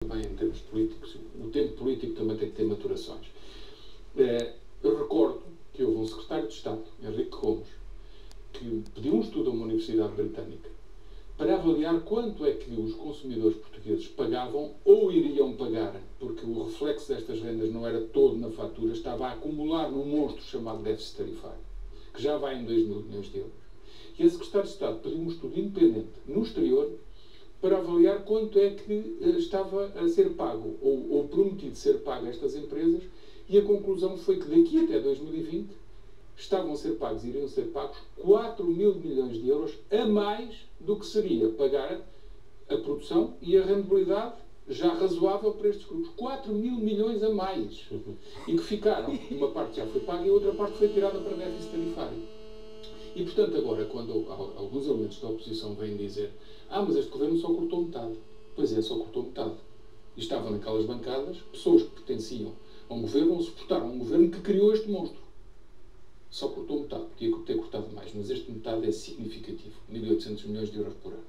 também em termos políticos, o tempo político também tem que ter maturações. Eu recordo que houve um secretário de Estado, Henrique Gomes, que pediu um estudo a uma universidade britânica para avaliar quanto é que os consumidores portugueses pagavam ou iriam pagar, porque o reflexo destas rendas não era todo na fatura, estava a acumular num monstro chamado déficit tarifário, que já vai em 2 mil milhões de euros. E a secretário de Estado pediu um estudo independente no exterior para avaliar quanto é que estava a ser pago ou prometido ser pago a estas empresas, e a conclusão foi que daqui até 2020 estavam a ser pagos, iriam ser pagos 4 mil milhões de euros a mais do que seria pagar a produção e a rentabilidade já razoável para estes grupos. 4 mil milhões a mais. E que ficaram, uma parte já foi paga e a outra parte foi tirada para déficit tarifário. E, portanto, agora, quando alguns elementos da oposição vêm dizer mas este governo só cortou metade. Pois é, só cortou metade. E estavam naquelas bancadas pessoas que pertenciam a um governo ou suportaram um governo que criou este monstro. Só cortou metade, podia ter cortado mais, mas este metade é significativo, 1.800 milhões de euros por ano.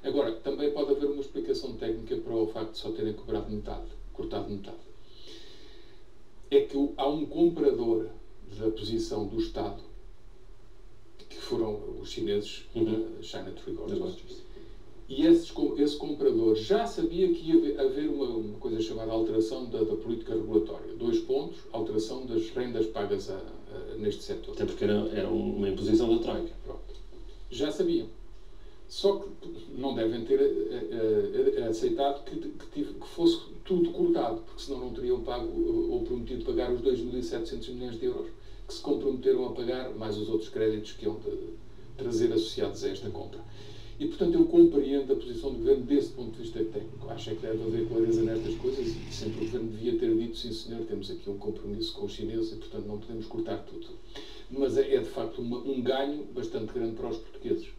Agora, também pode haver uma explicação técnica para o facto de só terem cobrado metade, cortado metade. É que há um comprador da posição do Estado, que foram os chineses, China Tree Group. E esse comprador já sabia que ia haver uma coisa chamada alteração da política regulatória. 2 pontos, alteração das rendas pagas neste setor. Até porque era uma imposição da Troika. Pronto. Já sabiam. Só que não devem ter aceitado que fosse tudo cortado, porque senão não teriam pago ou prometido pagar os 2.700 milhões de euros que se comprometeram a pagar, mais os outros créditos que iam trazer associados a esta compra. E, portanto, eu compreendo a posição do Governo desse ponto de vista técnico. Acho que deve haver clareza nestas coisas e sempre o Governo devia ter dito, sim senhor, temos aqui um compromisso com os chineses e, portanto, não podemos cortar tudo. Mas é de facto um ganho bastante grande para os portugueses.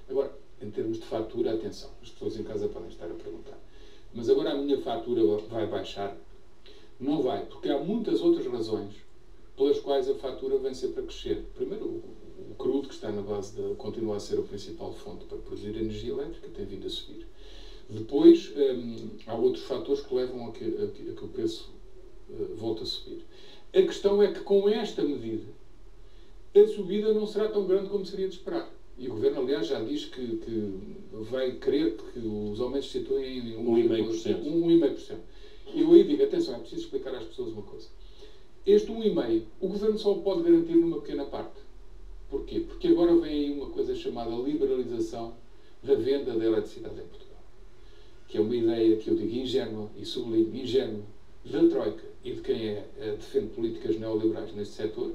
Agora, em termos de fatura, atenção, as pessoas em casa podem estar a perguntar. Mas agora a minha fatura vai baixar? Não vai, porque há muitas outras razões pelas quais a fatura vem sempre a crescer. Primeiro, o crudo, que está na base continua a ser a principal fonte para produzir energia elétrica, tem vindo a subir. Depois, há outros fatores que levam a que o preço volte a subir. A questão é que, com esta medida, a subida não será tão grande como seria de esperar. E o Governo, aliás, já diz que vai querer que os aumentos se situem em 1,5%. 1,5%. E eu aí digo, atenção, é preciso explicar às pessoas uma coisa. Este 1,5%, o Governo só o pode garantir numa pequena parte. Porquê? Porque agora vem aí uma coisa chamada liberalização da venda da eletricidade em Portugal. Que é uma ideia que eu digo ingênua, e sublinho, ingênua, da Troika e de quem defende políticas neoliberais neste setor,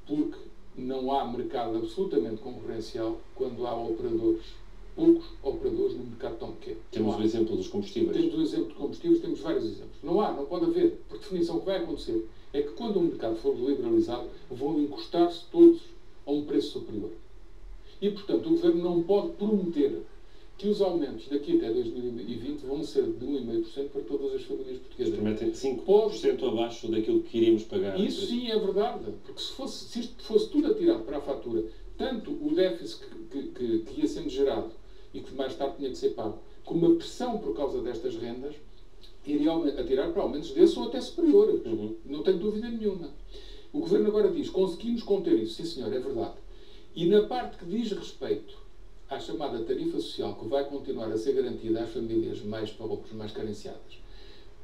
porque não há mercado absolutamente concorrencial quando há poucos operadores no mercado tão pequeno. Temos o exemplo dos combustíveis. Temos o exemplo de combustíveis, temos vários exemplos. Não pode haver. Por definição, o que vai acontecer é que quando o mercado for liberalizado, vão encostar-se todos a um preço superior. E, portanto, o Governo não pode prometer que os aumentos daqui até 2020 vão ser de 1,5% para todas as famílias portuguesas. Prometem 5% abaixo daquilo que iríamos pagar. Isso sim é verdade, porque se isto fosse tudo atirado para a fatura, tanto o déficit que ia sendo gerado e que mais tarde tinha que ser pago, como a pressão por causa destas rendas, iria atirar para aumentos desses ou até superiores. Não tenho dúvida nenhuma. O Governo agora diz, conseguimos conter isso. Sim senhor, é verdade. E na parte que diz respeito à chamada tarifa social, que vai continuar a ser garantida às famílias mais pobres, mais carenciadas,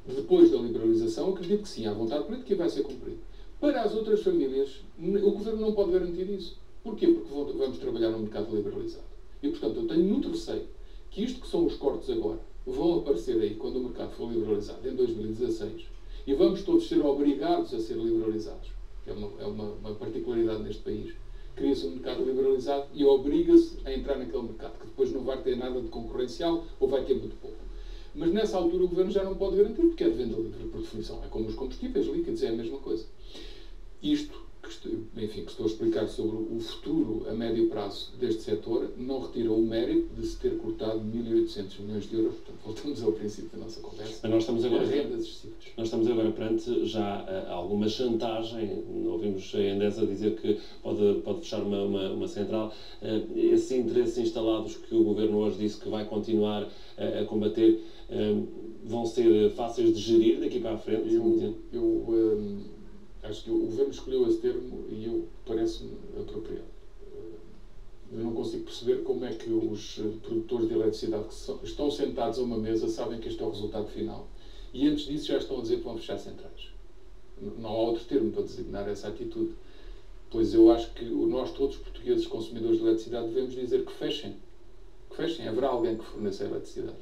depois da liberalização, acredito que sim, há vontade política e vai ser cumprido. Para as outras famílias, o Governo não pode garantir isso. Porquê? Porque vamos trabalhar num mercado liberalizado. E, portanto, eu tenho muito receio que isto que são os cortes agora vão aparecer aí quando o mercado for liberalizado, em 2016, e vamos todos ser obrigados a ser liberalizados. É uma particularidade neste país. Cria-se um mercado liberalizado e obriga-se a entrar naquele mercado, que depois não vai ter nada de concorrencial ou vai ter muito pouco. Mas nessa altura o Governo já não pode garantir, porque é de venda livre, por definição. É como os combustíveis líquidos, é a mesma coisa. Isto, que estou a explicar sobre o futuro a médio prazo deste setor, não retira o mérito de se ter cortado 1.800 milhões de euros. Portanto, voltamos ao princípio da nossa conversa. Mas nós estamos agora, rendas excessivas. Nós estamos agora perante já alguma chantagem. Ouvimos a Endesa dizer que pode fechar uma central. Esses interesses instalados que o Governo hoje disse que vai continuar a combater, vão ser fáceis de gerir daqui para a frente? Acho que o Governo escolheu esse termo e parece-me apropriado. Eu não consigo perceber como é que os produtores de eletricidade que estão sentados a uma mesa sabem que este é o resultado final e antes disso já estão a dizer que vão fechar centrais. Não há outro termo para designar essa atitude. Pois eu acho que nós todos, portugueses consumidores de eletricidade, devemos dizer que fechem. Que fechem. Haverá alguém que forneça a eletricidade.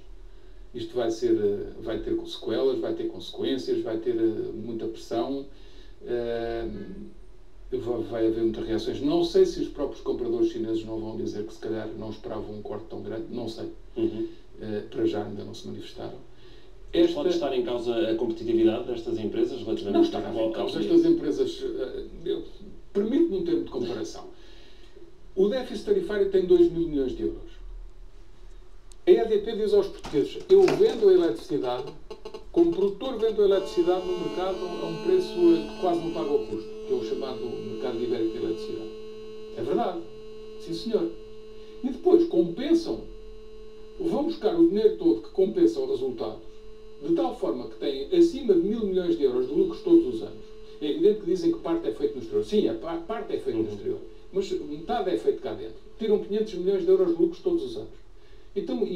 Isto vai ter sequelas, vai ter consequências, vai ter muita pressão, vai haver muitas reações. Não sei se os próprios compradores chineses não vão dizer que se calhar não esperavam um corte tão grande, não sei. Para já ainda não se manifestaram. Pode estar em causa a competitividade destas empresas relativamente... Não está em causa. Estas empresas... Permite-me um termo de comparação. O déficit tarifário tem 2 mil milhões de euros. A EDP diz aos portugueses: eu vendo a eletricidade, como produtor vendo a eletricidade no mercado a um preço que quase não paga o custo, que é o chamado mercado ibérico de eletricidade. É verdade. Sim, senhor. E depois compensam, vão buscar o dinheiro todo que compensa os resultados, de tal forma que têm acima de 1.000 milhões de euros de lucros todos os anos. É evidente que dizem que parte é feita no exterior. Sim, a parte é feita no exterior. Mas metade é feita cá dentro. Tiram 500 milhões de euros de lucros todos os anos. Então,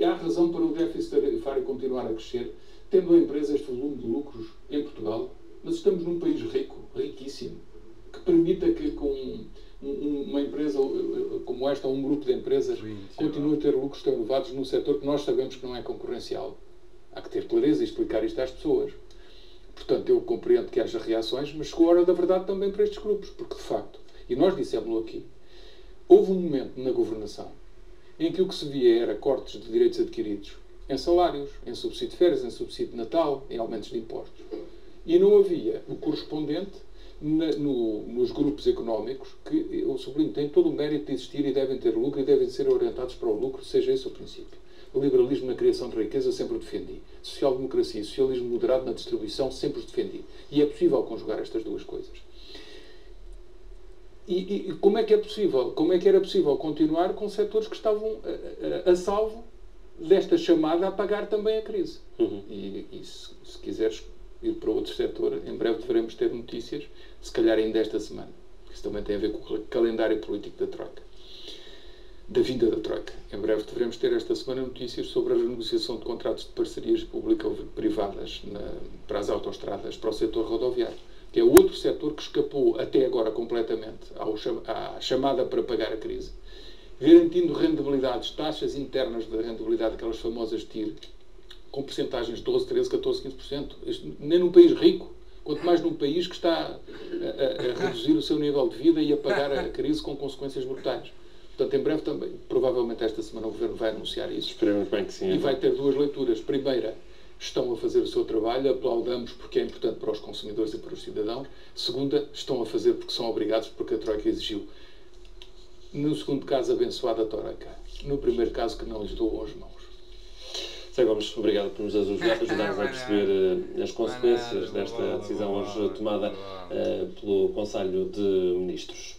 há razão para o déficit tarifário continuar a crescer, tendo a empresa este volume de lucros em Portugal, mas estamos num país rico, riquíssimo, que permita que com uma empresa como esta, ou um grupo de empresas, continue a ter lucros tão elevados num setor que nós sabemos que não é concorrencial. Há que ter clareza e explicar isto às pessoas. Portanto, eu compreendo que haja reações, mas chegou a hora da verdade também para estes grupos, porque de facto, e nós dissemos-lo aqui, houve um momento na governação em que o que se via era cortes de direitos adquiridos em salários, em subsídio de férias, em subsídio de Natal, em aumentos de impostos. E não havia o correspondente nos grupos económicos que, eu sublinho, têm todo o mérito de existir e devem ter lucro e devem ser orientados para o lucro, seja esse o princípio. O liberalismo na criação de riqueza sempre o defendi. Social-democracia e socialismo moderado na distribuição sempre os defendi. E é possível conjugar estas duas coisas. E como é que é possível? Como é que era possível continuar com setores que estavam a salvo desta chamada a pagar também a crise? E se quiseres ir para outro setor, em breve deveremos ter notícias, se calhar ainda esta semana. Isso também tem a ver com o calendário político da Troika. Da vinda da Troika. Em breve deveremos ter esta semana notícias sobre a renegociação de contratos de parcerias público-privadas para as autoestradas, para o setor rodoviário, que é outro setor que escapou até agora completamente à chamada para pagar a crise, garantindo rendibilidades, taxas internas de rendibilidade, aquelas famosas TIR, com percentagens de 12, 13, 14, 15%. Isto, nem num país rico, quanto mais num país que está a reduzir o seu nível de vida e a pagar a crise com consequências brutais. Portanto, em breve também, provavelmente esta semana, o Governo vai anunciar isso. Esperemos bem que sim. E vai ter duas leituras. Primeira, estão a fazer o seu trabalho, aplaudamos porque é importante para os consumidores e para os cidadãos. Segunda, estão a fazer porque são obrigados, porque a Troika exigiu. No segundo caso, abençoada a Troika. No primeiro caso, que não lhes dou as mãos. Zé Gomes, obrigado por nos ajudar-nos a perceber as consequências desta decisão hoje tomada pelo Conselho de Ministros.